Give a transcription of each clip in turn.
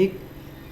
1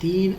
3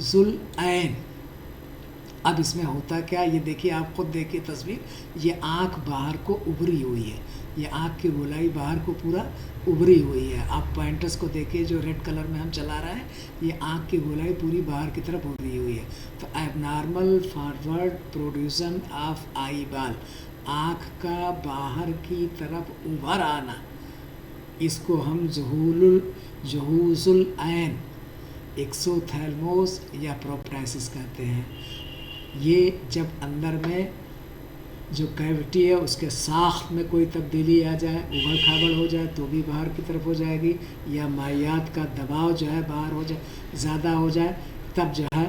ذوالعین. اب اس میں ہوتا کیا، یہ دیکھیے، آپ خود دیکھیے تصویر، یہ آنکھ باہر کو ابھری ہوئی ہے، یہ آنکھ کی گولائی باہر کو پورا ابھری ہوئی ہے. آپ پوائنٹرس کو دیکھیے جو ریڈ کلر میں ہم چلا رہے ہیں، یہ آنکھ کی گولائی پوری باہر کی طرف ابھری ہوئی ہے. تو ایب normal forward پروڈیوسن of eyeball, آنکھ کا باہر کی طرف ابھر آنا، اس کو ہم جہوز العین، ایکسوتھیلموس یا پروپٹیسس کہتے ہیں. یہ جب اندر میں جو کیوٹی ہے اس کے ساخت میں کوئی تبدیلی آ جائے، ابھڑ کھابڑ ہو جائے تو بھی باہر کی طرف ہو جائے گی، یا مائعات کا دباؤ جو ہے باہر ہو جائے، زیادہ ہو جائے، تب جو ہے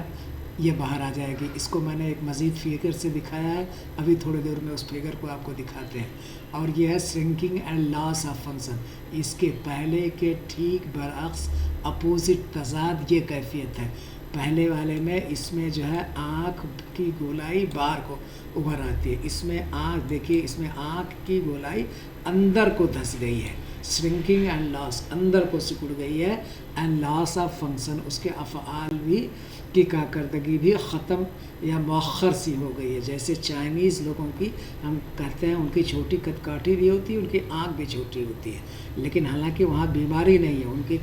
یہ باہر آ جائے گی. اس کو میں نے ایک مزید فگر سے دکھایا ہے، ابھی تھوڑی دیر میں اس فگر کو آپ کو دکھاتے ہیں. اور یہ ہے shrinking and loss of function, اس کے پہلے کے ٹھیک برعکس اپوزٹ تضاد یہ کیفیت ہے. پہلے والے میں اس میں جو ہے آنکھ کی گولائی باہر کو ابھر آتی ہے، اس میں آنکھ دیکھیے، اس میں آنکھ کی گولائی اندر کو دھس گئی ہے. شرنکنگ اینڈ لاس، اندر کو سکڑ گئی ہے. اینڈ لاس آف فنکشن، اس کے افعال بھی کی کارکردگی بھی ختم یا مؤخر سی ہو گئی ہے. جیسے چائنیز لوگوں کی ہم کہتے ہیں ان کی چھوٹی کدکاٹھی بھی ہوتی ہے، ان کی آنکھ بھی چھوٹی ہوتی ہے، لیکن حالانکہ وہاں بیماری نہیں ہے، ان کی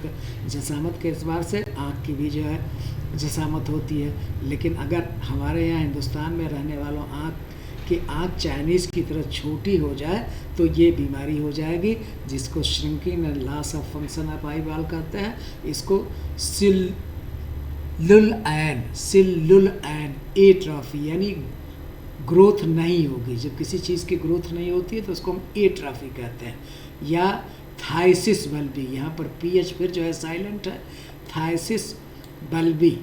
جسامت کے اعتبار سے آنکھ کی بھی جو ہے جسامت ہوتی ہے. لیکن اگر ہمارے یہاں ہندوستان میں رہنے والوں کی آنکھ چائنیز کی طرح چھوٹی ہو جائے تو یہ بیماری ہو جائے گی، جس کو shrinking and loss of function of eyeball کہتے ہیں. اس کو سلولعین ایٹرافی، یعنی گروتھ نہیں ہوگی. جب کسی چیز کی گروتھ نہیں ہوتی ہے تو اس کو ہم ایٹرافی کہتے ہیں. یا تھائسس بلبی، یہاں پر پی ایچ پھر جو ہے سائلنٹ ہے، تھائسس بلبی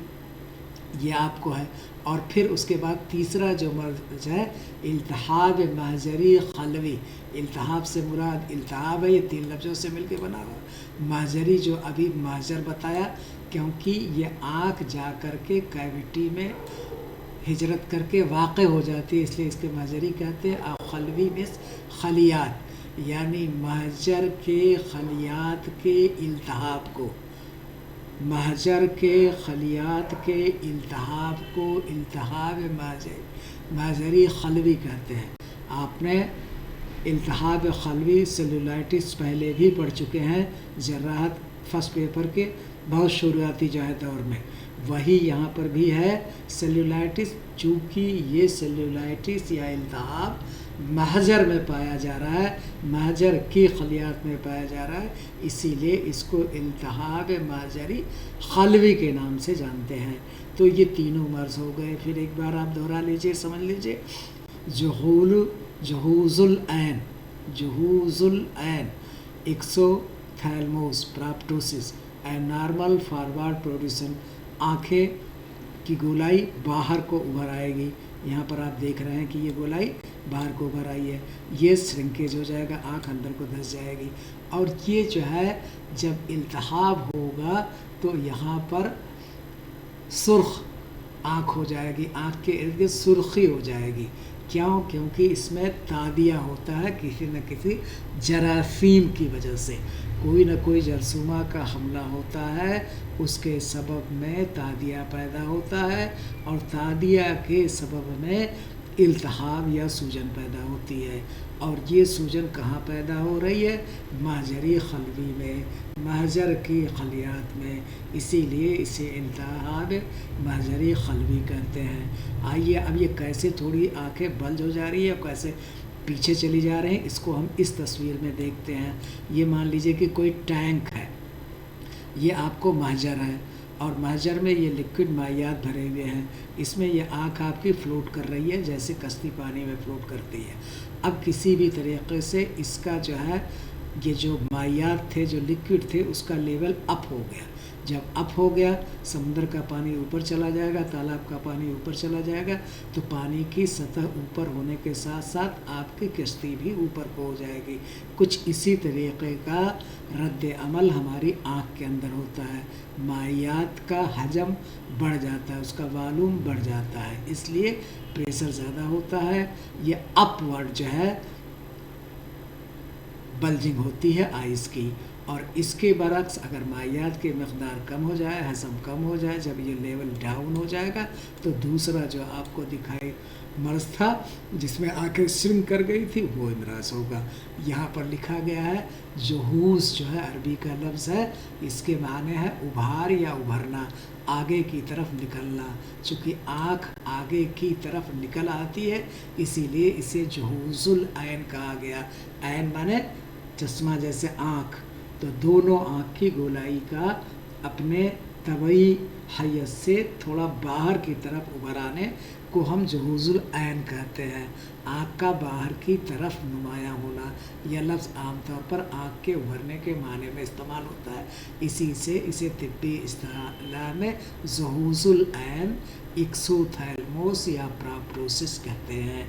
یہ آپ کو ہے. اور پھر اس کے بعد تیسرا جو مرض ہے التہاب محجری خلوی. التہاب سے مراد التہاب ہے، یہ 3 لفظوں سے مل کے بنا ہوا. محجری جو ابھی محجر بتایا، کیونکہ یہ آنکھ جا کر کے کیوٹی میں ہجرت کر کے واقع ہو جاتی ہے، اس لیے اس کے محجری کہتے ہیں. اور خلوی میں خلیات، یعنی محجر کے خلیات کے التہاب کو، محجر کے خلیات کے التہاب کو التہاب محجری خلوی کہتے ہیں. آپ نے التہاب خلوی سیلولائٹس پہلے بھی پڑھ چکے ہیں جراحت فرسٹ پیپر کے بہت شروعاتی جو ہے دور میں. وہی یہاں پر بھی ہے سیلولائٹس. چونکہ یہ سیلولائٹس یا التہاب محجر میں پایا جا رہا ہے، محجر کی خلیات میں پایا جا رہا ہے، اسی لیے اس کو التہاب محجری خلوی کے نام سے جانتے ہیں. تو یہ تینوں مرض ہو گئے. پھر ایک بار آپ دہرا لیجئے، سمجھ لیجئے. جہوز العین، ایکسوتھیلموس، پراپٹوسس، نارمل فارورڈ پروڈیوسن، آنکھیں کی گولائی باہر کو ابھر آئے گی. یہاں پر آپ دیکھ رہے ہیں کہ یہ گولائی باہر کو ابھر آئی ہے. یہ شرنکیج ہو جائے گا، آنکھ اندر کو دھس جائے گی. اور یہ جو ہے جب التہاب ہوگا تو یہاں پر سرخ آنکھ ہو جائے گی، آنکھ کے ارد گرد سرخی ہو جائے گی. کیوں؟ کیونکہ اس میں تادیہ ہوتا ہے کسی نہ کسی جراثیم کی وجہ سے. کوئی نہ کوئی جرثومہ کا حملہ ہوتا ہے، اس کے سبب میں تادیہ پیدا ہوتا ہے، اور تادیہ کے سبب میں التہاب یا سوجن پیدا ہوتی ہے. اور یہ سوجن کہاں پیدا ہو رہی ہے؟ محجری خلوی میں، محجر کی خلیات میں. اسی لیے اسے التہاب محجری خلوی کہتے ہیں. آئیے اب یہ کیسے تھوڑی آنکھیں بلج ہو جا رہی ہے اور کیسے پیچھے چلی جا رہے ہیں، اس کو ہم اس تصویر میں دیکھتے ہیں. یہ مان لیجئے کہ کوئی ٹینک ہے، یہ آپ کو محجر ہے، اور محجر میں یہ لیکوڈ مائعات بھرے ہوئے ہیں. اس میں یہ آنکھ آپ کی فلوٹ کر رہی ہے جیسے کشتی پانی میں فلوٹ کرتی ہے. اب کسی بھی طریقے سے اس کا جو ہے یہ جو مائعات تھے، جو لیکوڈ تھے، اس کا لیول اپ ہو گیا. جب اپ ہو گیا، سمندر کا پانی اوپر چلا جائے گا، تالاب کا پانی اوپر چلا جائے گا، تو پانی کی سطح اوپر ہونے کے ساتھ ساتھ آپ کی کشتی بھی اوپر کو ہو جائے گی. کچھ اسی طریقے کا رد عمل ہماری آنکھ کے اندر ہوتا ہے. مائعات کا حجم بڑھ جاتا ہے، اس کا والیوم بڑھ جاتا ہے، اس لیے پریشر زیادہ ہوتا ہے. یہ اپ ورڈ جو ہے بلجنگ ہوتی ہے آئز کی. اور اس کے برعکس اگر مائعات کی مقدار کم ہو جائے، ہضم کم ہو جائے، جب یہ لیول ڈاؤن ہو جائے گا تو دوسرا جو آپ کو دکھائی مرض تھا جس میں آنکھیں شرنک کر گئی تھی وہ امراض ہوگا۔ یہاں پر لکھا گیا ہے جہوز جو ہے عربی کا لفظ ہے، اس کے معنی ہے ابھار یا ابھرنا، آگے کی طرف نکلنا۔ چونکہ آنکھ آگے کی طرف نکل آتی ہے اسی لیے اسے جہوز العین کہا گیا۔ عین مانے چشمہ جیسے آنکھ، تو دونوں آنکھ کی گولائی کا اپنے طبعی حیث سے تھوڑا باہر کی طرف ابھر آنے کو ہم جہوز العین کہتے ہیں۔ آنکھ کا باہر کی طرف نمایاں ہونا، یہ لفظ عام طور پر آنکھ کے ابھرنے کے معنی میں استعمال ہوتا ہے، اسی سے اسے طبی اصطلاح میں جہوز العین، ایکسوتھیلموس یا پراپٹوسس کہتے ہیں۔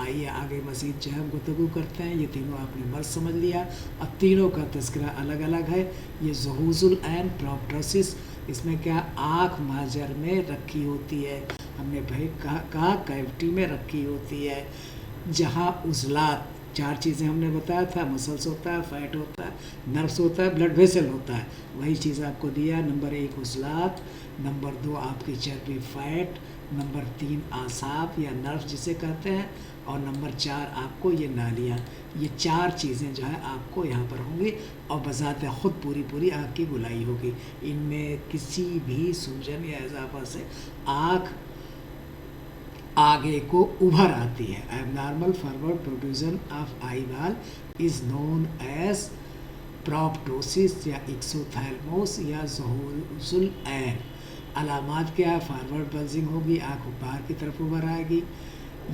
آئیے آگے مزید جو ہے ہم گفتگو کرتے ہیں۔ یہ تینوں آپ نے مرض سمجھ لیا، اب تینوں کا تذکرہ الگ الگ ہے۔ یہ جہوز العین پراپٹوسس، اس میں کیا آنکھ ماجر میں رکھی ہوتی ہے، ہم نے بھائی کہا کیوٹی میں رکھی ہوتی ہے، جہاں عضلات، چار چیزیں ہم نے بتایا تھا، مسلس ہوتا ہے، فیٹ ہوتا ہے، نروس ہوتا ہے، بلڈ ویسل ہوتا ہے، وہی چیز آپ کو دیا۔ نمبر 1 عضلات، نمبر 2 آپ کی چربی فیٹ، نمبر 3 اعصاب یا نرف جسے کہتے ہیں، اور نمبر 4 آپ کو یہ نالیاں۔ یہ چار چیزیں جو ہے آپ کو یہاں پر ہوں گی اور بذات خود پوری آنکھ کی گولائی ہوگی۔ ان میں کسی بھی سوجن یا اضافہ سے آنکھ آگے کو ابھر آتی ہے۔ Abnormal forward protrusion of eyeball is known as proptosis یا ایکسوتھیلموس یا جہوز العین۔ علامات کیا ہے؟ فارورڈ بلجنگ ہوگی، آنکھ باہر کی طرف ابھر آئے گی۔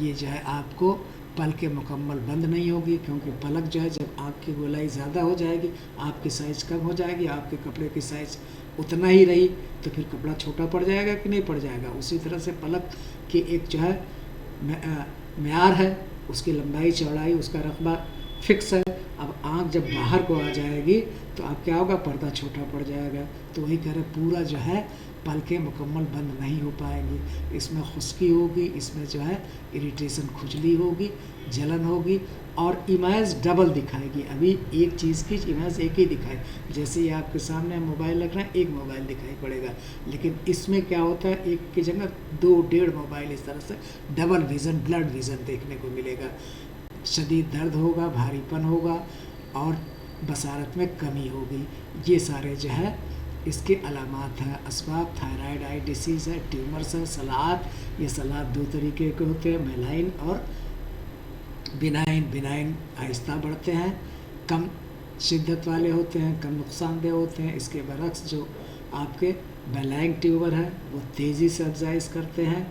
یہ جو ہے آپ کو پلکیں مکمل بند نہیں ہوگی، کیونکہ پلک جو ہے جب آنکھ کی گولائی زیادہ ہو جائے گی، آپ کی سائز کم ہو جائے گی، آپ کے کپڑے کی سائز اتنا ہی رہی تو پھر کپڑا چھوٹا پڑ جائے گا کہ نہیں پڑ جائے گا۔ اسی طرح سے پلک کی ایک جو ہے معیار ہے، اس کی لمبائی چوڑائی، اس کا رقبہ فکس ہے۔ اب آنکھ جب باہر کو آ جائے گی تو اب کیا ہوگا؟ پردہ چھوٹا پڑ جائے گا۔ تو وہی کہہ رہے پورا جو ہے پلکیں مکمل بند نہیں ہو پائیں گی، اس میں خشکی ہوگی، اس میں جو ہے اریٹیشن، کھجلی ہوگی، جلن ہوگی، اور امیج ڈبل دکھائے گی۔ ابھی ایک چیز کی امیج ایک ہی دکھائے، جیسے یہ آپ کے سامنے موبائل رکھ رہے ہیں، ایک موبائل دکھائی پڑے گا، لیکن اس میں کیا ہوتا ہے ایک کی جگہ 2-1.5 موبائل، اس طرح سے ڈبل ویژن، بلڈ ویژن دیکھنے کو ملے گا۔ شدید درد ہوگا، بھاری پن ہوگا، اور بصارت میں کمی ہوگی۔ یہ سارے جو ہے اس کے علامات ہیں۔ اسباب تھائرائیڈ آئی ڈیسیز ہے، ٹیومرس ہے، سلاد۔ یہ سلاد 2 طریقے کے ہوتے ہیں، میلائن اور بنائن۔ بنائن آہستہ بڑھتے ہیں، کم شدت والے ہوتے ہیں، کم نقصان دہ ہوتے ہیں۔ اس کے برعکس جو آپ کے میلائن ٹیومر ہے وہ تیزی سے افزائش کرتے ہیں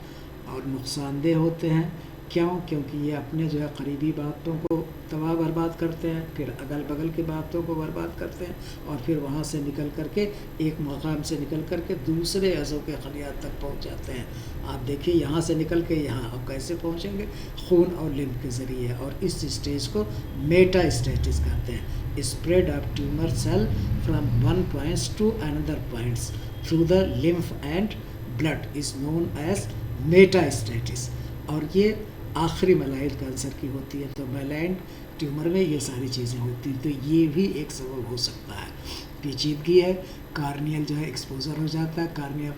اور نقصان دہ ہوتے ہیں۔ کیوں؟ کیونکہ یہ اپنے جو ہے قریبی باتوں کو تباہ برباد کرتے ہیں، پھر اگل بغل کی باتوں کو برباد کرتے ہیں، اور پھر وہاں سے نکل کر کے ایک مقام سے نکل کر کے دوسرے اعضاء کے خلیات تک پہنچ جاتے ہیں۔ آپ دیکھیے یہاں سے نکل کے یہاں اب کیسے پہنچیں گے؟ خون اور لمف کے ذریعے، اور اس اسٹیج کو میٹا اسٹیٹس کہتے ہیں۔ Spread of tumour cell from one points to another points through the lymph and blood is known as metastasis, اور یہ آخری ملائل کینسر کی ہوتی ہے۔ تو میلائن ٹیومر میں یہ ساری چیزیں ہوتی ہیں، تو یہ بھی ایک سبب ہو سکتا ہے۔ پیچیدگی ہے، کارنیل جو ہے ایکسپوزر ہو جاتا ہے، Cornell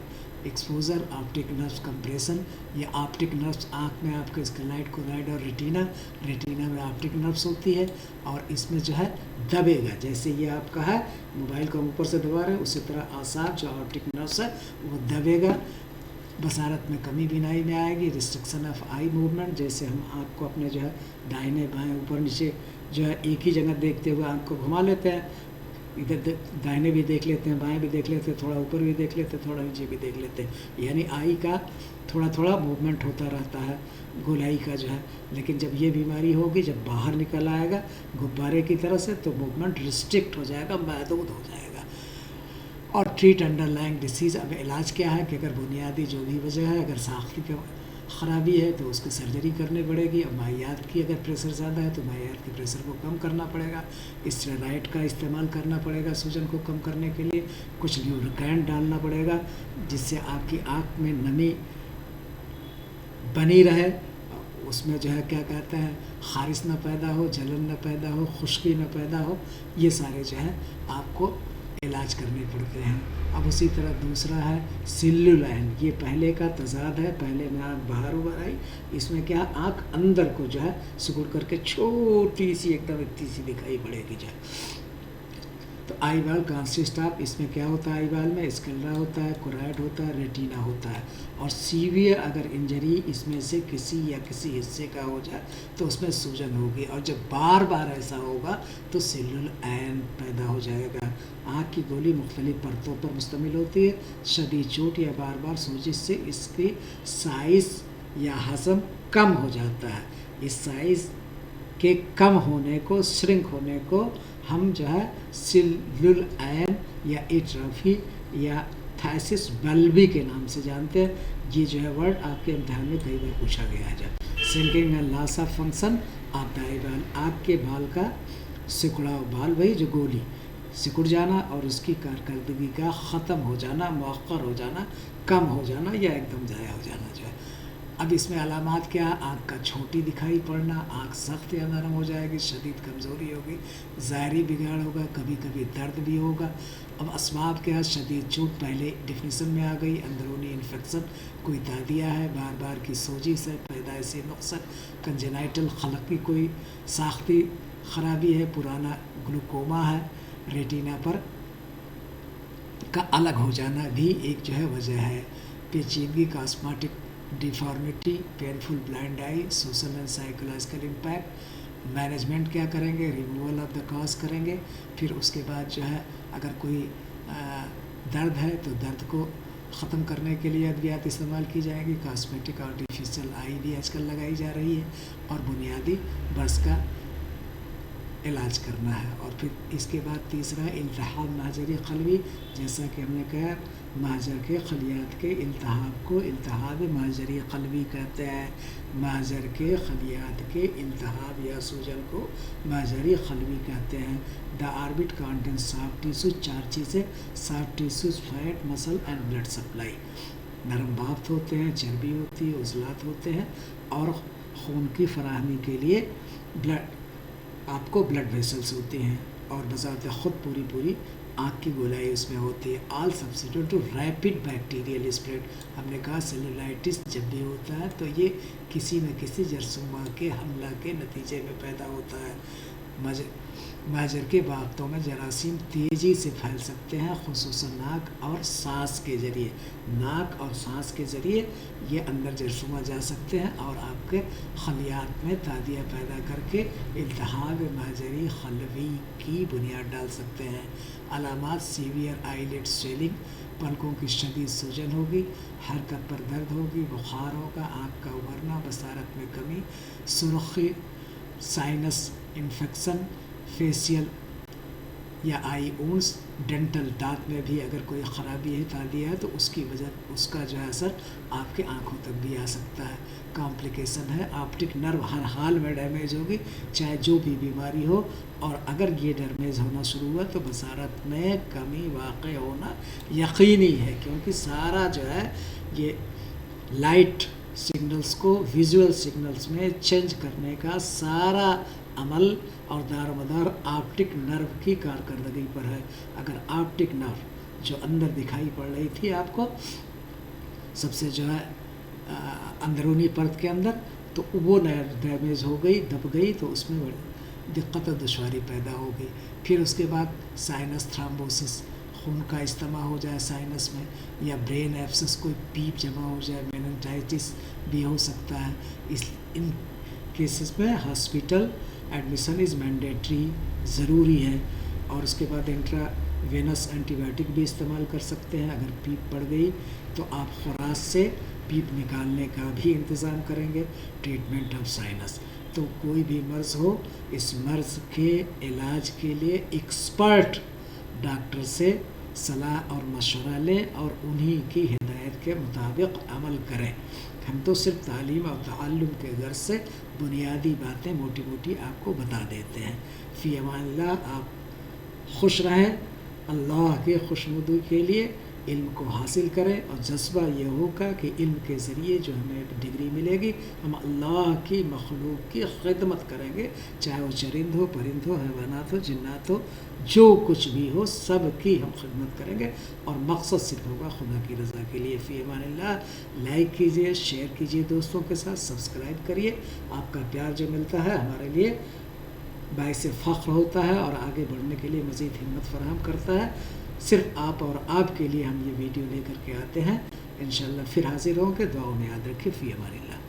exposure, optic nerves compression. یہ آپٹک نروز آنکھ میں آپ کے اسکلائڈ کورائڈ اور ریٹینا میں آپٹک نروز ہوتی ہے، اور اس میں جو ہے دبے گا، جیسے یہ آپ کا ہے موبائل کو اوپر سے دبا رہے ہیں، اسی طرح اعصاب جو آپٹک نروز ہے وہ دبے گا۔ بصارت میں کمی بینائی میں آئے گی، ریسٹرکشن آف آئی موومنٹ، جیسے ہم آنکھ کو اپنے جو ہے دائیں بائیں اوپر نیچے جو ہے ایک ہی جگہ دیکھتے ہوئے آنکھ کو گھما لیتے ہیں، ادھر دائیں بھی دیکھ لیتے ہیں، بائیں بھی دیکھ لیتے ہیں، تھوڑا اوپر بھی دیکھ لیتے ہیں، تھوڑا نیچے بھی دیکھ لیتے ہیں، یعنی آئی کا تھوڑا موومنٹ ہوتا رہتا ہے گولائی کا جو ہے۔ لیکن جب یہ بیماری ہوگی، جب باہر نکل آئے گا غبارے کی طرح سے، تو موومنٹ ریسٹرکٹ ہو جائے گا، محدود ہو جائے گا۔ اور ٹریٹ انڈر لائنگ ڈیسیز، اب علاج کیا ہے کہ اگر بنیادی جو بھی وجہ ہے، اگر ساختی کا خرابی ہے تو اس کی سرجری کرنی پڑے گی، اور مائعات کی اگر پریشر زیادہ ہے تو مائعات کے پریشر کو کم کرنا پڑے گا، اسٹیرائڈ کا استعمال کرنا پڑے گا سوجن کو کم کرنے کے لیے، کچھ لیوریکینٹ ڈالنا پڑے گا جس سے آپ کی آنکھ میں نمی بنی رہے، اس میں جو ہے کیا کہتے ہیں خارش نہ پیدا ہو، جلن نہ پیدا ہو، خشکی نہ پیدا ہو، یہ سارے جو ہے آپ کو علاج کرنے پڑتے ہیں۔ اب اسی طرح دوسرا ہے سیلولائن، یہ پہلے کا تضاد ہے، پہلے میں آنکھ باہر ابھر آئی، اس میں کیا آنکھ اندر کو جو ہے سکڑ کر کے چھوٹی سی ایک دم اتنی سی دکھائی پڑے گی جو ہے۔ تو آئی بال کانسسٹ آف، اس میں کیا ہوتا ہے آئی بال میں اسکلرا ہوتا ہے، کوراڈ ہوتا ہے، ریٹینا ہوتا ہے، اور سیویئر اگر انجری اس میں سے کسی یا کسی حصے کا ہو جائے تو اس میں سوجن ہوگی، اور جب بار بار ایسا ہوگا تو سیلولائن پیدا ہو جائے گا۔ آنکھ کی گولی مختلف پرتوں پر مشتمل ہوتی ہے، شدید چوٹ یا بار بار سوزش سے اس کی سائز یا حجم کم ہو جاتا ہے۔ اس سائز کے کم ہونے کو، شرنک ہونے کو ہم جو ہے سیلولائن یا ایٹرافی یا تھائسس بلبی کے نام سے جانتے ہیں۔ یہ جو ہے ورڈ آپ کے امتحان میں کئی بار پوچھا گیا ہے۔ جب sinking and loss of function of the eyeball, آنکھ کے بال کا سکڑا بال، وہی جو گولی سکڑ جانا اور اس کی کارکردگی کا ختم ہو جانا، مؤخر ہو جانا، کم ہو جانا یا ایک دم ضائع ہو جانا جو ہے۔ اب اس میں علامات کیا؟ آنکھ کا چھوٹی دکھائی پڑنا، آنکھ سخت یا نرم ہو جائے گی، شدید کمزوری ہوگی، ظاہری بگاڑ ہوگا، کبھی کبھی درد بھی ہوگا۔ اب اسباب کیا؟ شدید چوٹ پہلے ڈیفینیشن میں آ گئی، اندرونی انفیکشن، کوئی تادیہ ہے، بار بار کی سوزش ہے، پیدائشی نقص، کنجنائٹل خلق کی کوئی ساختی خرابی ہے، پرانا گلوکوما ہے، ریٹینا پر کا الگ ہو جانا بھی ایک جو ہے وجہ ہے، پیچیدگی، cosmetic deformity, painful blind eye, social and psychological impact. Management کیا کریں گے؟ ریموول آف دا کاز کریں گے۔ پھر اس کے بعد جو ہے اگر کوئی درد ہے تو درد کو ختم کرنے کے لیے ادویات استعمال کی جائیں گی، کاسمیٹک آرٹیفیشل آئی بھی آج کل لگائی جا رہی ہے، اور بنیادی برس کا علاج کرنا ہے۔ اور پھر اس کے بعد تیسرا التہاب مہاجری قلبی، جیسا کہ ہم نے کہا مہاجر کے خلیات کے التہاب کو التہاب مہاجری قلبی کہتے ہیں۔ مہاجر کے خلیات کے التہاب یا سوجن کو مہاجری قلبی کہتے ہیں۔ The orbit contains soft tissue, چار چیزیں، soft tissues, fat, muscle and blood supply. نرم بافت ہوتے ہیں، چربی ہوتی ہے، عضلات ہوتے ہیں، اور خون کی فراہمی کے لیے آپ کو بلڈ ویسلز ہوتی ہیں، اور بذات خود پوری آنکھ کی گولائی اس میں ہوتی ہے۔ All substitute to rapid bacterial spread, ہم نے کہا سیلولائٹس جب بھی ہوتا ہے تو یہ کسی نہ کسی جرثومہ کے حملہ کے نتیجے میں پیدا ہوتا ہے۔ مہاجر کے بافتوں میں جراثیم تیزی سے پھیل سکتے ہیں، خصوصاً ناک اور سانس کے ذریعے۔ ناک اور سانس کے ذریعے یہ اندر جرثومہ جا سکتے ہیں اور آپ کے خلیات میں تادیہ پیدا کر کے التہاب مہاجری قلبی کی بنیاد ڈال سکتے ہیں۔ علامات سیویئر آئی لڈ سویلنگ، پلکوں کی شدید سوجن ہوگی، حرکت پر درد ہوگی، بخار ہوگا، آنکھ کا ابھرنا، بصارت میں کمی، سرخی، سائنس انفیکشن، فیشیل یا آئی اونس، ڈینٹل دانت میں بھی اگر کوئی خرابی ہے، تادیہ ہے، تو اس کی وجہ اس کا جو ہے اثر آپ کے آنکھوں تک بھی آ سکتا ہے۔ کمپلیکیشن ہے آپٹک نرو ہر حال میں ڈیمیج ہوگی، چاہے جو بھی بیماری ہو، اور اگر یہ ڈیمیج ہونا شروع ہوا تو بصارت میں کمی واقع ہونا یقینی ہے، کیونکہ سارا جو ہے یہ لائٹ سگنلز کو ویژول سگنلز میں چینج کرنے کا سارا عمل اور دار و مدار آپٹک نرو کی کارکردگی پر ہے۔ اگر آپٹک نرو جو اندر دکھائی پڑ رہی تھی آپ کو سب سے جو ہے اندرونی پرت کے اندر، تو وہ ڈیمیج ہو گئی، دب گئی، تو اس میں دقت اور دشواری پیدا ہوگی۔ پھر اس کے بعد سائنس تھرامبوسس، خون کا اجتماع ہو جائے سائنس میں، یا برین ایبسس، کوئی پیپ جمع ہو جائے، میننجائٹس بھی ہو سکتا ہے۔ ان کیسز میں ہاسپٹل ایڈمیشن از مینڈیٹری، ضروری ہے۔ اور اس کے بعد انٹرا وینس اینٹی بائیوٹک بھی استعمال کر سکتے ہیں۔ اگر پیپ پڑ گئی تو آپ خراش سے پیپ نکالنے کا بھی انتظام کریں گے۔ ٹریٹمنٹ آف سائنس، تو کوئی بھی مرض ہو، اس مرض کے علاج کے لیے ایکسپرٹ ڈاکٹر سے صلاح اور مشورہ لیں اور انہی کی ہدایت کے مطابق عمل کریں۔ ہم تو صرف تعلیم اور تعلم کے غرض سے بنیادی باتیں موٹی موٹی آپ کو بتا دیتے ہیں۔ فی امان اللہ، آپ خوش رہیں۔ اللہ کے خوشنودی کے لیے علم کو حاصل کریں اور جذبہ یہ ہوگا کہ علم کے ذریعے جو ہمیں ایک ڈگری ملے گی ہم اللہ کی مخلوق کی خدمت کریں گے، چاہے وہ چرند ہو، پرند ہو، حیوانات ہو، جنات ہو، جو کچھ بھی ہو سب کی ہم خدمت کریں گے، اور مقصد صرف ہوگا خدا کی رضا کے لیے۔ فی امان اللہ۔ لائک کیجئے، شیئر کیجئے دوستوں کے ساتھ، سبسکرائب کریے۔ آپ کا پیار جو ملتا ہے ہمارے لیے باعث فخر ہوتا ہے اور آگے بڑھنے کے لیے مزید ہمت فراہم کرتا ہے۔ صرف آپ اور آپ کے لیے ہم یہ ویڈیو لے کر کے آتے ہیں۔ انشاءاللہ پھر حاضر ہوں گے، دعاؤں میں یاد رکھیں۔ فی امان اللہ۔